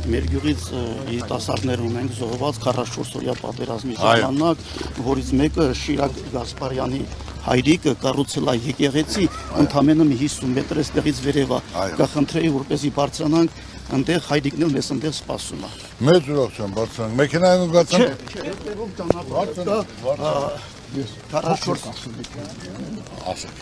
Մեր գյուղից երիտասարդներ ունենք զոհված 44 օրյա պատերազմի ժամանակ, որից մեկը Շիրակ Գասպարյանի հայրիկը կառուցել է եկեղեցի, ընդամենը 50 մետր այստեղից վերև է։ Կխնդրեի, որպեսզի բարձրանանք, այնտեղ հայրիկն էլ մեզ այնտեղ սպասում է։ Մեծ ուրախություն բարձրանանք, մեքենայով գացանք։ Չէ, 44 ասեք։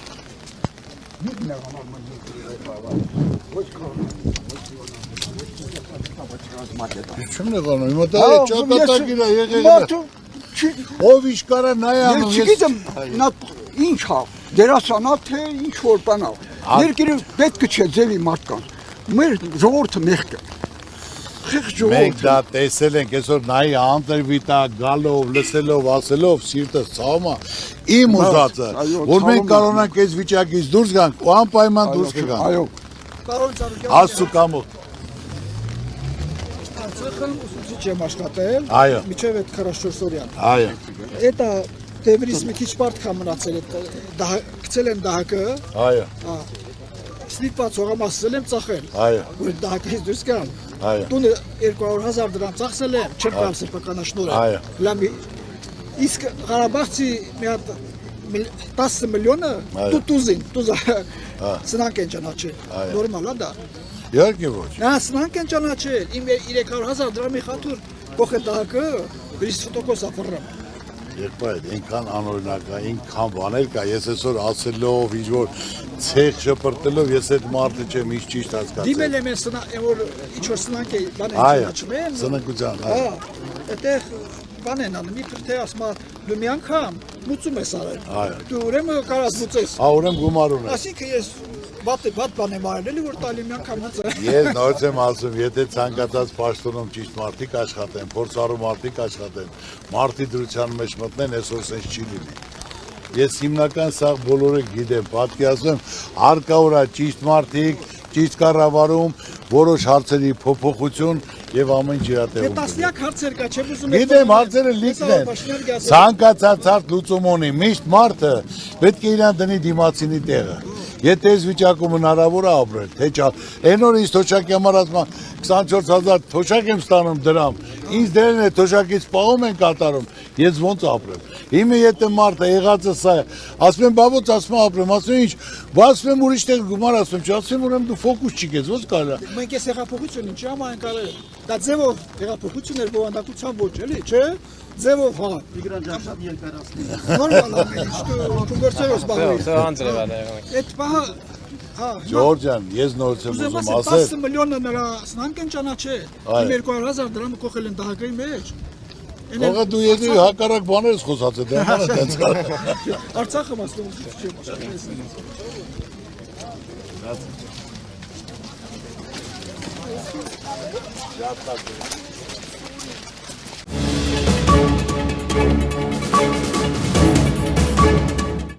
Չեմ նեղանում, հիմա դա է ճակատագիր է եղել։ Ով ինչ կարա նայանում։ Ես չգիտեմ, նա ինչ է, դերասանա թե ինչ որ բան է։ Երկիրը պետք չէ ձևի մարդկանց։ Մեր ժողովուրդը մեղք է։ Մենք դա տեսել ենք, այսօր նայի անտրվի տա գալով, լսելով, ասելով, սիրտս ցավում է, իմ ուզածը, որ մենք կարողանանք այս վիճակից դուրս գանք ու անպայման դուրս կգանք։ Այո։ Աստծո կամոք։ Արցախը ուսուցիչ եմ աշխատել, Այո։ միջև այդ 44 օրյան։ Այո։ Էտա դեվրից մի քիչ բարդ կա մնացել, գցել են դահակը, Այո։ ստիպված հողամասել եմ ծախել, Այո։ որ դահակից դուրս գան։ Այո։ Տունը 200,000 դրամ ծախսել եմ, չեմ կարող սեփականաշնորհ։ Այո։ Լամի իսկ Ղարաբաղցի մի հատ 10 միլիոնը տուզա սնանք են ճանաչել։ Նորմալ է դա։ Իհարկե ոչ։ Նա սնանք են ճանաչել, իմ 300,000 դրամի խաթուր փոխել դահակը 100% ապրում։ Եղբայր, այնքան անօրինակ է, այնքան բաներ կա, ես այսօր ասելով, ինչ որ ցեխ շպրտելով, ես այդ մարդը չեմ ինչ ճիշտ հասկացել։ Դիմել եմ ես որ ինչ որ սնանք է բան են Այո, ճանաչում են։ սնանկության, Հա, այդտեղ բան են անում, իբր թե ասма դու մի անգամ մուծում ես արել։ Այո։ Դու ուրեմն կարաս մուծես։ Հա, ուրեմն գումար ունես։ Այսինքն ես բատ բան եմ արել, էլի որ տալի մի անգամ մուծել։ Ես նորից եմ ասում, եթե ցանկացած պաշտոնում ճիշտ մարդիկ աշխատեն, փորձառու մարդիկ աշխատեն, մարդի դրության մեջ մտնեն, այսօր sense չի լինի։ Ես հիմնական սա բոլորը գիտեմ, պատկերացնում, հարկավոր է ճիշտ մարդիկ, ճիշտ կառավարում, որոշ հարցերի փոփոխություն եւ ամեն ջրատեղում։ Դե տասնյակ հարցեր կա, չեմ ուզում։ Գիտեմ, հարցերը լիքն են։ Ցանկացած հարց լուծում ունի, միշտ մարդը պետք է իրան դնի դիմացինի տեղը։ Եթե այս վիճակում հնարավոր է ապրել, թե չէ։ Այն օրը ինձ թոշակի համար ասում 24,000 թոշակ եմ ստանում դրամ։ Ինձ դերն է թոշակից պահում են կատարում։ Ես ոնց ապրեմ։ Հիմա եթե մարդը եղածը սա է, ասում են, բա ոնց ասում ապրեմ, ասում ինչ, բացում եմ ուրիշ տեղ գումար ասում, չասում ուրեմն դու ֆոկուս չգես, ոնց կարա։ Մենք էս հեղափոխություն ինչի համար ենք արել։ Դա ձևով հեղափոխություն էր բովանդակության ոչ, էլի, չէ։ Ձևով հա։ Իգրանջան շատ երկարացնի։ Նորմալ է, ինչ գործերով զբաղվի։ Այդ բահը հա։ Ջորջ ջան, ես նորից եմ ուզում ասել։ 10 միլիոնը նրա սնանք են ճանաչել։ 200,000 դրամը կողել են դահակի մեջ։ Ողը դու եթե հակառակ բաներ ես խոսացել, դա բանը տենց կա։ Արցախը մասնում չեմ։